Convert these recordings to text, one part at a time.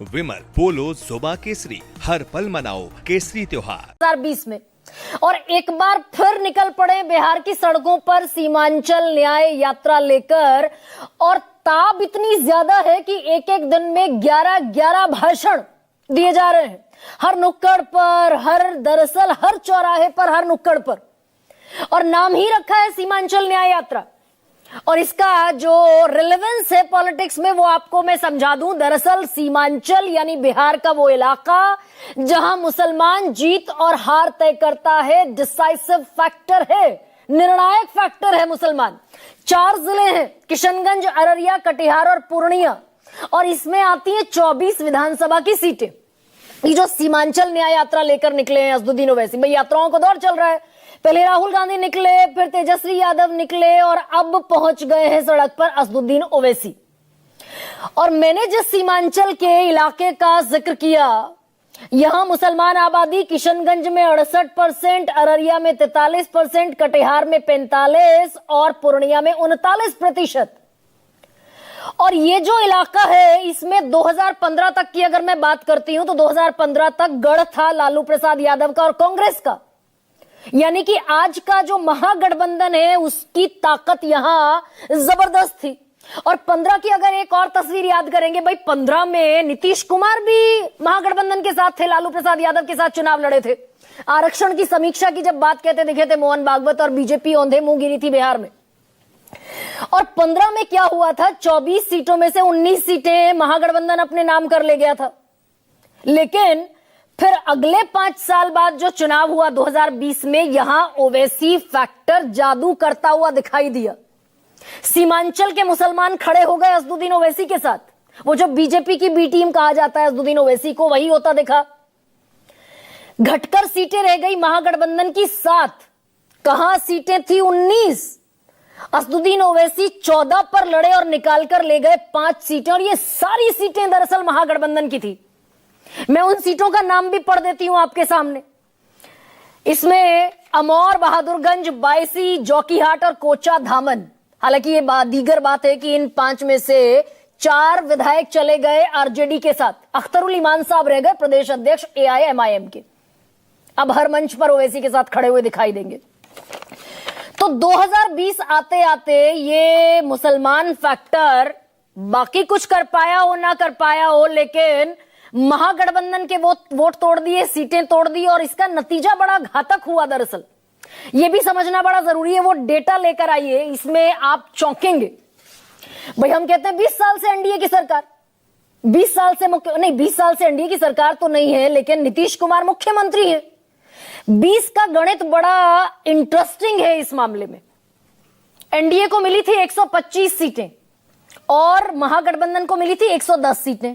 विमल पोलो जोबा केसरी, हर पल मनाओ केसरी त्योहार 2020 में। और एक बार फिर निकल पड़े बिहार की सड़कों पर सीमांचल न्याय यात्रा लेकर, और ताब इतनी ज्यादा है कि एक एक दिन में 11-11 भाषण दिए जा रहे हैं, हर नुक्कड़ पर, दरअसल हर चौराहे पर, हर नुक्कड़ पर। और नाम ही रखा है सीमांचल न्याय यात्रा। और इसका जो रिलेवेंस है पॉलिटिक्स में वो आपको मैं समझा दूं। दरअसल सीमांचल यानी बिहार का वो इलाका जहां मुसलमान जीत और हार तय करता है, डिसाइसिव फैक्टर है, निर्णायक फैक्टर है मुसलमान। 4 जिले हैं, किशनगंज, अररिया, कटिहार और पूर्णिया, और इसमें आती है 24 विधानसभा की सीटें। ये जो सीमांचल न्याय यात्रा लेकर निकले हैं असदुद्दीन ओवैसी, भाई यात्राओं का दौर चल रहा है। पहले राहुल गांधी निकले, फिर तेजस्वी यादव निकले, और अब पहुंच गए हैं सड़क पर असदुद्दीन ओवैसी। और मैंने जिस सीमांचल के इलाके का जिक्र किया, यहां मुसलमान आबादी किशनगंज में 68%, अररिया में 43%, कटिहार में 45% और पूर्णिया में 39%। और ये जो इलाका है इसमें 2015 तक की अगर मैं बात करती हूं तो 2015 तक गढ़ था लालू प्रसाद यादव का और कांग्रेस का। यानी कि आज का जो महागठबंधन है उसकी ताकत यहां जबरदस्त थी। और 15 की अगर एक और तस्वीर याद करेंगे, भाई 15 में नीतीश कुमार भी महागठबंधन के साथ थे, लालू प्रसाद यादव के साथ चुनाव लड़े थे। आरक्षण की समीक्षा की जब बात कहते दिखे थे मोहन भागवत, और बीजेपी औंधे मुंह गिरी थी बिहार में। और 15 में क्या हुआ था, 24 सीटों में से 19 सीटें महागठबंधन अपने नाम कर ले गया था। लेकिन फिर अगले 5 साल बाद जो चुनाव हुआ 2020 में, यहां ओवैसी फैक्टर जादू करता हुआ दिखाई दिया। सीमांचल के मुसलमान खड़े हो गए असदुद्दीन ओवैसी के साथ। वो जो बीजेपी की बी टीम कहा जाता है असदुद्दीन ओवैसी को, वही होता दिखा। घटकर सीटें रह गई महागठबंधन की 7। कहां सीटें थी 19। असदुद्दीन ओवैसी 14 पर लड़े और निकालकर ले गए 5 सीटें, और ये सारी सीटें दरअसल महागठबंधन की थी। मैं उन सीटों का नाम भी पढ़ देती हूं आपके सामने। इसमें अमौर, बहादुरगंज, बायसी, जोकीहाट और कोचा धामन। हालांकि ये दीगर बात है कि इन 5 में से 4 विधायक चले गए आरजेडी के साथ। अख्तरुल इमान साहब रह गए प्रदेश अध्यक्ष एआईएमआईएम के। अब हर मंच पर ओवैसी के साथ खड़े हुए दिखाई देंगे। तो 2020 आते आते ये मुसलमान फैक्टर बाकी कुछ कर पाया हो ना कर पाया हो, लेकिन महागठबंधन के वोट तोड़ दिए, सीटें तोड़ दी, और इसका नतीजा बड़ा घातक हुआ। दरअसल यह भी समझना बड़ा जरूरी है। वो डेटा लेकर आइए, इसमें आप चौंकेंगे। भाई हम कहते हैं 20 साल से एनडीए की सरकार, 20 साल से एनडीए की सरकार तो नहीं है, लेकिन नीतीश कुमार मुख्यमंत्री है। 20 का गणित बड़ा इंटरेस्टिंग है इस मामले में। एनडीए को मिली थी 125 सीटें और महागठबंधन को मिली थी 110 सीटें।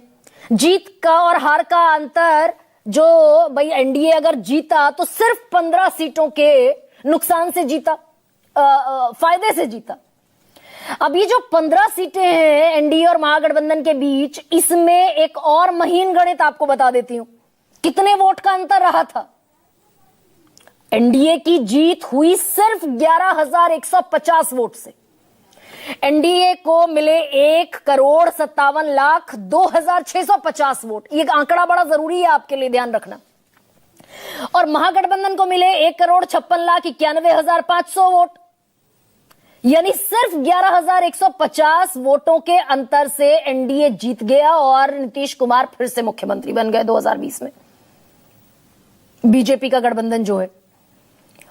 जीत का और हार का अंतर, जो भाई एनडीए अगर जीता तो सिर्फ 15 सीटों के नुकसान से जीता, फायदे से जीता। अब ये जो 15 सीटें हैं एनडीए और महागठबंधन के बीच, इसमें एक और महीन गणित आपको बता देती हूं। कितने वोट का अंतर रहा था? एनडीए की जीत हुई सिर्फ 11,150 वोट से। एनडीए को मिले 1,57,02,650 वोट। ये आंकड़ा बड़ा जरूरी है आपके लिए ध्यान रखना। और महागठबंधन को मिले 1,56,91,500 वोट। यानी सिर्फ 11,150 वोटों के अंतर से एनडीए जीत गया और नीतीश कुमार फिर से मुख्यमंत्री बन गए 2020 में। बीजेपी का गठबंधन जो है।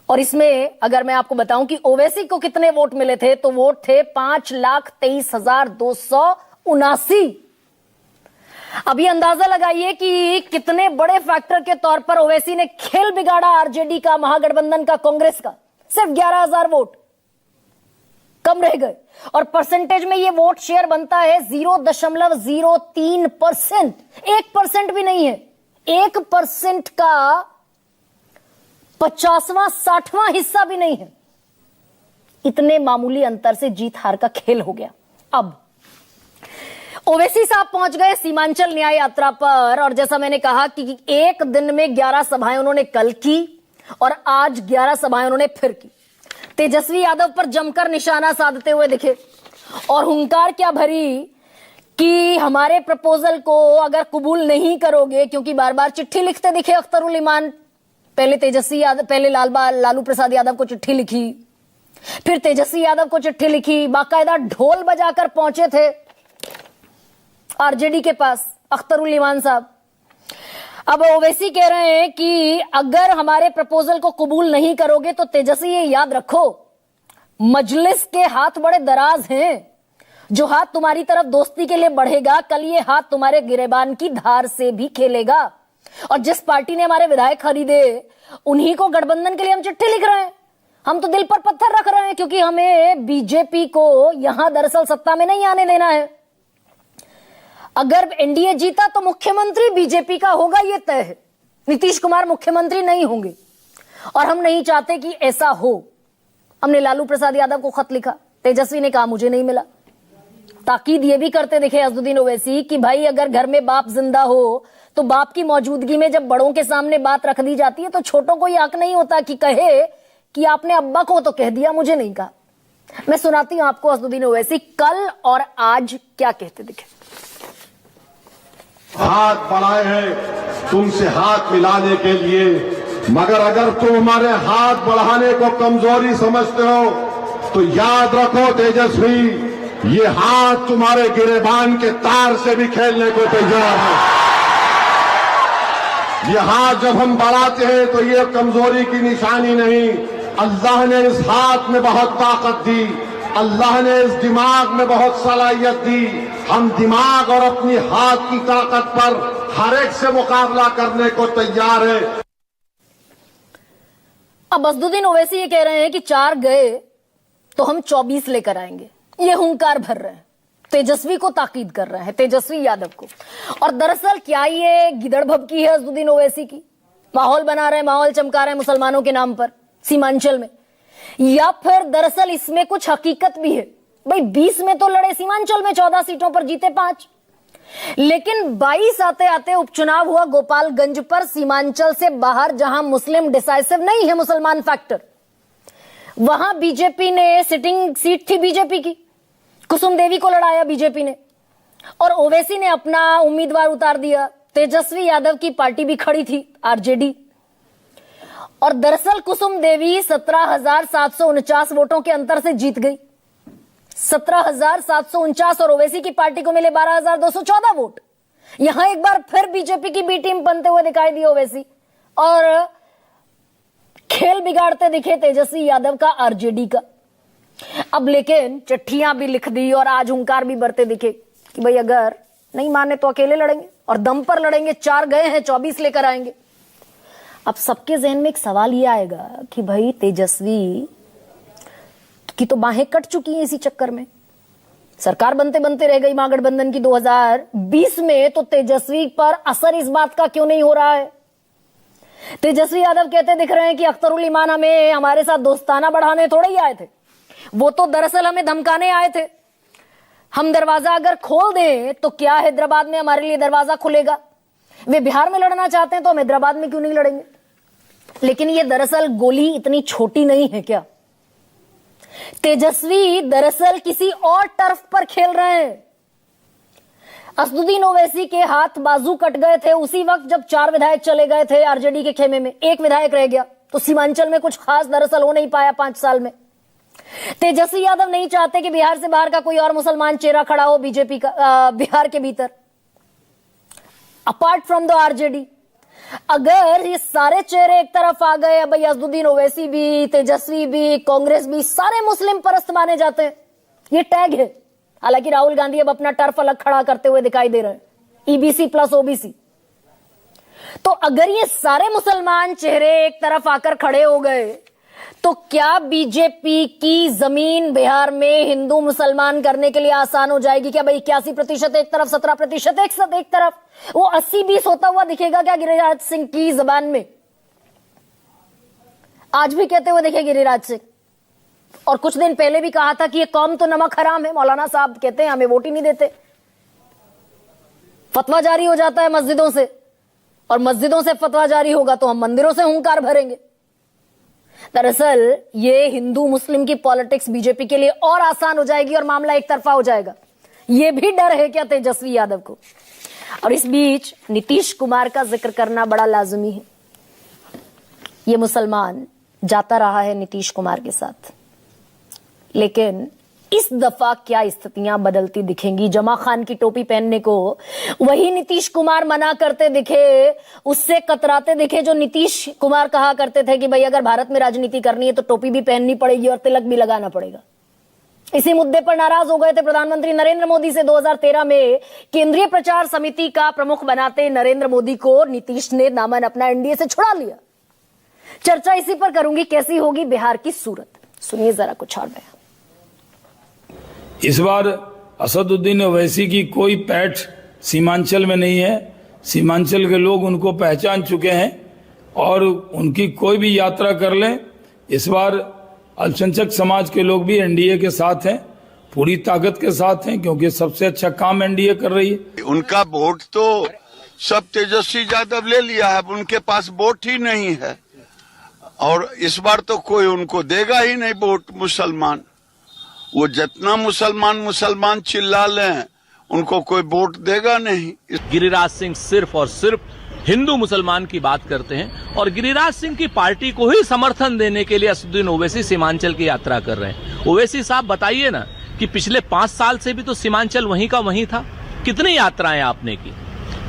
और इसमें अगर मैं आपको बताऊं कि ओवैसी को कितने वोट मिले थे, तो वोट थे 5,23,279। अभी अंदाजा लगाइए कि कितने बड़े फैक्टर के तौर पर ओवैसी ने खेल बिगाड़ा आरजेडी का, महागठबंधन का, कांग्रेस का। सिर्फ 11,000 वोट कम रह गए। और परसेंटेज में ये वोट शेयर बनता है 0.03%। 1% भी नहीं है। 1% का 50वां 60वां हिस्सा भी नहीं है। इतने मामूली अंतर से जीत हार का खेल हो गया। अब ओवैसी साहब पहुंच गए सीमांचल न्याय यात्रा पर, और जैसा मैंने कहा कि एक दिन में 11 सभाएं उन्होंने कल की और आज 11 सभाएं उन्होंने फिर की। तेजस्वी यादव पर जमकर निशाना साधते हुए दिखे, और हुंकार क्या भरी कि हमारे प्रपोजल को अगर कबूल नहीं करोगे, क्योंकि बार बार चिट्ठी लिखते दिखे अख्तरुल इमान, पहले तेजस्वी यादव, पहले लालू प्रसाद यादव को चिट्ठी लिखी, फिर तेजस्वी यादव को चिट्ठी लिखी, बाकायदा ढोल बजाकर पहुंचे थे आरजेडी के पास अख्तरुल इमान साहब। अब ओवैसी कह रहे हैं कि अगर हमारे प्रपोजल को कबूल नहीं करोगे तो तेजस्वी ये याद रखो, मजलिस के हाथ बड़े दराज हैं, जो हाथ तुम्हारी तरफ दोस्ती के लिए बढ़ेगा, कल ये हाथ तुम्हारे गिरेबान की धार से भी खेलेगा। और जिस पार्टी ने हमारे विधायक खरीदे उन्हीं को गठबंधन के लिए हम चिट्ठी लिख रहे हैं। हम तो दिल पर पत्थर रख रहे हैं, क्योंकि हमें बीजेपी को यहां दरअसल सत्ता में नहीं आने देना है। अगर एनडीए जीता तो मुख्यमंत्री बीजेपी का होगा, यह तय है। नीतीश कुमार मुख्यमंत्री नहीं होंगे और हम नहीं चाहते कि ऐसा हो। हमने लालू प्रसाद यादव को खत लिखा, तेजस्वी ने कहा मुझे नहीं मिला। ताकीद ये भी करते दिखे असदुद्दीन ओवैसी कि भाई अगर घर में बाप जिंदा हो तो बाप की मौजूदगी में जब बड़ों के सामने बात रख दी जाती है तो छोटों को यह हक नहीं होता कि कहे कि आपने अब्बा को तो कह दिया, मुझे नहीं कहा। मैं सुनाती हूं आपको असदुद्दीन ओवैसी कल और आज क्या कहते दिखे। हाथ बढ़ाए हैं तुमसे हाथ मिलाने के लिए, मगर अगर तुम हमारे हाथ बढ़ाने को कमजोरी समझते हो तो याद रखो तेजस्वी, ये हाथ तुम्हारे गिरेबान के तार से भी खेलने को तैयार है। ये हाथ जब हम बढ़ाते हैं तो ये कमजोरी की निशानी नहीं, अल्लाह ने इस हाथ में बहुत ताकत दी, अल्लाह ने इस दिमाग में बहुत सलाहियत दी। हम दिमाग और अपनी हाथ की ताकत पर हर एक से मुकाबला करने को तैयार है। अब असदुद्दीन ओवैसी ये कह रहे हैं कि 4 गए तो हम 24 लेकर आएंगे, ये हुंकार भर रहे हैं, तेजस्वी को ताकीद कर रहे हैं, तेजस्वी यादव को। और दरअसल क्या ये गिदड़ भभकी है असदुद्दीन ओवैसी की? माहौल बना रहे हैं, माहौल चमका रहे हैं मुसलमानों के नाम पर सीमांचल में, या फिर दरअसल इसमें कुछ हकीकत भी है? भाई 20 में तो लड़े सीमांचल में, 14 सीटों पर जीते 5, लेकिन 22 आते आते उपचुनाव हुआ गोपालगंज पर, सीमांचल से बाहर जहां मुस्लिम डिसाइसिव नहीं है, मुसलमान फैक्टर, वहां बीजेपी ने, सिटिंग सीट थी बीजेपी की, कुसुम देवी को लड़ाया बीजेपी ने और ओवैसी ने अपना उम्मीदवार उतार दिया। तेजस्वी यादव की पार्टी भी खड़ी थी आरजेडी, और दरअसल कुसुम देवी 17,749 वोटों के अंतर से जीत गई, 17,749, और ओवैसी की पार्टी को मिले 12,214 वोट। यहां एक बार फिर बीजेपी की बी टीम बनते हुए दिखाई दी ओवैसी, और खेल बिगाड़ते दिखे तेजस्वी यादव का, आरजेडी का। अब लेकिन चिट्ठियां भी लिख दी और आज हुंकार भी बरते दिखे कि भाई अगर नहीं माने तो अकेले लड़ेंगे और दम पर लड़ेंगे, 4 गए हैं 24 लेकर आएंगे। अब सबके जहन में एक सवाल यह आएगा कि भाई तेजस्वी की तो बाहें कट चुकी हैं इसी चक्कर में, सरकार बनते बनते रह गई महागठबंधन की 2020 में, तो तेजस्वी पर असर इस बात का क्यों नहीं हो रहा है? तेजस्वी यादव कहते दिख रहे हैं कि अख्तरुल इमान हमें हमारे साथ दोस्ताना बढ़ाने थोड़े ही आए थे, वो तो दरअसल हमें धमकाने आए थे। हम दरवाजा अगर खोल दें तो क्या हैदराबाद में हमारे लिए दरवाजा खुलेगा? वे बिहार में लड़ना चाहते हैं तो हम हैदराबाद में क्यों नहीं लड़ेंगे? लेकिन ये दरअसल गोली इतनी छोटी नहीं है क्या? तेजस्वी दरअसल किसी और टर्फ पर खेल रहे हैं। असदुद्दीन ओवैसी के हाथ बाजू कट गए थे उसी वक्त जब 4 विधायक चले गए थे आरजेडी के खेमे में, 1 विधायक रह गया, तो सीमांचल में कुछ खास दरअसल हो नहीं पाया 5 साल में। तेजस्वी यादव नहीं चाहते कि बिहार से बाहर का कोई और मुसलमान चेहरा खड़ा हो बीजेपी का बिहार के भीतर, अपार्ट फ्रॉम द आरजेडी। अगर ये सारे चेहरे एक तरफ आ गए, भाई असदुद्दीन ओवैसी भी, तेजस्वी भी, कांग्रेस भी, सारे मुस्लिम परस्त माने जाते हैं, ये टैग है। हालांकि राहुल गांधी अब अपना टर्फ अलग खड़ा करते हुए दिखाई दे रहे हैं, ईबीसी प्लस ओबीसी। तो अगर ये सारे मुसलमान चेहरे एक तरफ आकर खड़े हो गए तो क्या बीजेपी की जमीन बिहार में हिंदू मुसलमान करने के लिए आसान हो जाएगी क्या? भाई 81% एक तरफ, 17% एक तरफ, वो 80-20 होता हुआ दिखेगा क्या गिरिराज सिंह की जबान में? आज भी कहते हुए दिखे गिरिराज सिंह, और कुछ दिन पहले भी कहा था कि ये कौम तो नमक हराम है। मौलाना साहब कहते हैं हमें वोट ही नहीं देते, फतवा जारी हो जाता है मस्जिदों से, और मस्जिदों से फतवा जारी होगा तो हम मंदिरों से हुंकार भरेंगे। दरअसल ये हिंदू मुस्लिम की पॉलिटिक्स बीजेपी के लिए और आसान हो जाएगी और मामला एक तरफा हो जाएगा। ये भी डर है क्या तेजस्वी यादव को? और इस बीच नीतीश कुमार का जिक्र करना बड़ा लाजमी है। ये मुसलमान जाता रहा है नीतीश कुमार के साथ, लेकिन इस दफा क्या स्थितियां बदलती दिखेंगी? जमा खान की टोपी पहनने को वही नीतीश कुमार मना करते दिखे, उससे कतराते दिखे जो नीतीश कुमार कहा करते थे कि भाई अगर भारत में राजनीति करनी है तो टोपी भी पहननी पड़ेगी और तिलक भी लगाना पड़ेगा। इसी मुद्दे पर नाराज हो गए थे प्रधानमंत्री नरेंद्र मोदी से 2013 में केंद्रीय प्रचार समिति का प्रमुख बनाते नरेंद्र मोदी को नीतीश ने दामन अपना एनडीए से छुड़ा लिया। चर्चा इसी पर करूंगी, कैसी होगी बिहार की सूरत, सुनिए जरा कुछ और बयान। इस बार असदुद्दीन ओवैसी की कोई पैठ सीमांचल में नहीं है। सीमांचल के लोग उनको पहचान चुके हैं और उनकी कोई भी यात्रा कर लें, इस बार अल्पसंख्यक समाज के लोग भी एनडीए के साथ हैं, पूरी ताकत के साथ हैं, क्योंकि सबसे अच्छा काम एनडीए कर रही है। उनका वोट तो सब तेजस्वी यादव ले लिया है, उनके पास वोट ही नहीं है और इस बार तो कोई उनको देगा ही नहीं वोट। मुसलमान, वो जितना मुसलमान चिल्ला लें उनको कोई वोट देगा नहीं। गिरिराज सिंह सिर्फ और सिर्फ हिंदू मुसलमान की बात करते हैं और गिरिराज सिंह की पार्टी को ही समर्थन देने के लिए असदुद्दीन ओवैसी सीमांचल की यात्रा कर रहे हैं। ओवैसी साहब बताइए ना कि पिछले 5 साल से भी तो सीमांचल वहीं का वहीं था। कितनी यात्राएं आपने की,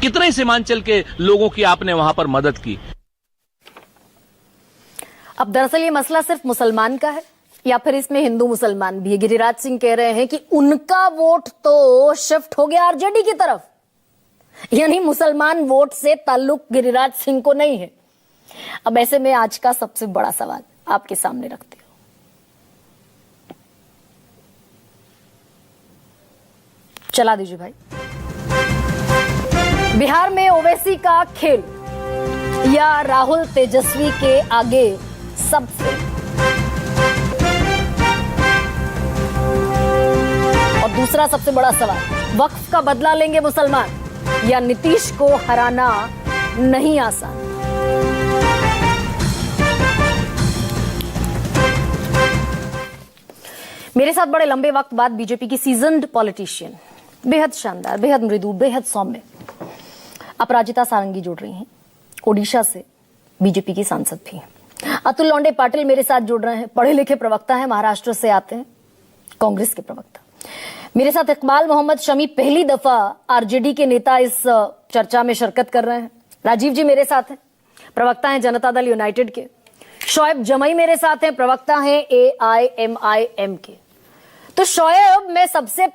कितने सीमांचल के लोगों की आपने वहां पर मदद की। अब दरअसल ये मसला सिर्फ मुसलमान का है या फिर इसमें हिंदू मुसलमान भी है? गिरिराज सिंह कह रहे हैं कि उनका वोट तो शिफ्ट हो गया आरजेडी की तरफ, यानी मुसलमान वोट से ताल्लुक गिरिराज सिंह को नहीं है। अब ऐसे में आज का सबसे बड़ा सवाल आपके सामने रखते हो, चला दीजिए भाई। बिहार में ओवैसी का खेल या राहुल तेजस्वी के आगे सबसे, और दूसरा सबसे बड़ा सवाल, वक्फ का बदला लेंगे मुसलमान या नीतीश को हराना नहीं आसान? मेरे साथ बड़े लंबे वक्त बाद बीजेपी की सीजन्ड पॉलिटिशियन, बेहद शानदार, बेहद मृदु, बेहद सौम्य अपराजिता सारंगी जुड़ रही हैं। ओडिशा से बीजेपी की सांसद भी हैं। अतुल लौंडे पाटिल मेरे साथ जुड़ रहे हैं, पढ़े लिखे प्रवक्ता हैं, महाराष्ट्र से आते हैं, कांग्रेस के प्रवक्ता। मेरे साथ इकबाल मोहम्मद शमी, पहली दफा आरजेडी के नेता इस चर्चा में शिरकत कर रहे हैं। राजीव जी मेरे साथ हैं, प्रवक्ता हैं जनता दल यूनाइटेड के। शोएब जमई मेरे साथ हैं, प्रवक्ता हैं AIMIM के। तो शोएब, मैं सबसे